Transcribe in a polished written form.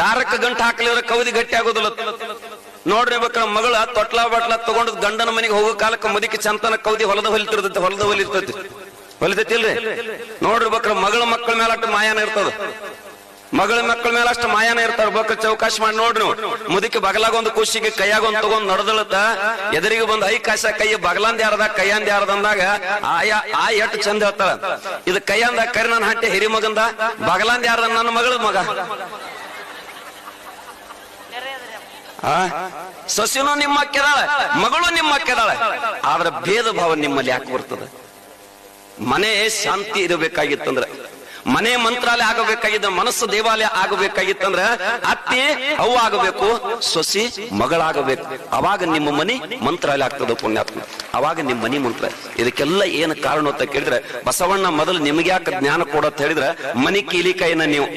ದಾರಕ್ಕೆ ಗಂಟು ಹಾಕಲಿದ್ರೆ ಕೌದಿ ಗಟ್ಟಿ ಆಗೋದಿಲ್ಲ. ನೋಡ್ರಿ ಬೇಕ ಮಗಳ ತೊಟ್ಲ ಬಟ್ಲ ತಗೊಂಡ್ ಗಂಡನ ಮನೆಗೆ ಹೋಗೋ ಕಾಲಕ್ಕೆ ಮುದುಕಿ ಚಂತನ ಕೌದಿ ಹೊಲದ ಹೊಲಿತೈತಿ ಇಲ್ರಿ. ನೋಡ್ರಿ ಬೇಕ್ರ ಮಗಳ ಮಕ್ಕಳ ಮೇಲೆ ಅಷ್ಟು ಮಾಯಾನ ಇರ್ತದ, ಮಗಳ ಮಕ್ಕಳ ಮೇಲೆ ಅಷ್ಟು ಮಾಯಾನ ಇರ್ತಾರ. ಬೇಕ್ರ ಚೌಕಾಶಿ ಮಾಡಿ ನೋಡ್ರಿ, ಮುದುಕಿ ಬಗಲಾಗ ಒಂದು ಖುಷಿಗೆ ಕೈಯಾಗ ಒಂದ್ ತಗೊಂಡ್ ನಡ್ದಳತ್ತ, ಎದುರಿಗೆ ಬಂದ್ ಐ ಕಾಶ ಕೈ ಬಗಲಾಂದ ಯಾರದ ಕೈಯಂದ ಯಾರದ ಅಂದಾಗ ಆ ಎಟ್ಟು ಚಂದ ಹೇಳ್ತಾಳ. ಇದು ಕೈಯಂದ ಕರಿ ನನ್ನ ಹಂಟೆ ಹಿರಿ ಮಗಂದ, ಬಗಲಾಂದ ಯಾರದ ನನ್ನ ಮಗಳ ಮಗ. ಸೊಸಿನೂ ನಿಮ್ಮ ಅಕ್ಕೆದಾಳೆ, ಮಗಳು ನಿಮ್ಮ ಅಕ್ಕೆದಾಳೆ. ಆದ್ರೆ ಭೇದ ಭಾವ ನಿಮ್ಮಲ್ಲಿ ಯಾಕೆ ಬರ್ತದೆ? ಮನೆ ಶಾಂತಿ ಇರಬೇಕಾಗಿತ್ತಂದ್ರೆ, ಮನೆ ಮಂತ್ರಾಲಯ ಆಗಬೇಕಾಗಿದ್ದ, ಮನಸ್ಸು ದೇವಾಲಯ ಆಗಬೇಕಾಗಿತ್ತಂದ್ರ ಅತ್ತಿ ಅವು ಆಗಬೇಕು, ಸೊಸಿ ಮಗಳಾಗಬೇಕು. ಅವಾಗ ನಿಮ್ಮ ಮನಿ ಮಂತ್ರಾಲಯ ಆಗ್ತದೆ ಪುಣ್ಯಾತ್ಮ, ಅವಾಗ ನಿಮ್ಮ ಮನಿ ಮಂತ್ರಾಲಯ. ಇದಕ್ಕೆಲ್ಲ ಏನು ಕಾರಣ ಅಂತ ಕೇಳಿದ್ರೆ, ಬಸವಣ್ಣ ಮೊದಲು ನಿಮ್ಗೆ ಯಾಕೆ ಜ್ಞಾನ ಕೊಡೋತ್ ಹೇಳಿದ್ರೆ, ಮನಿ ಕೀಲಿಕಾಯಿನ ನೀವು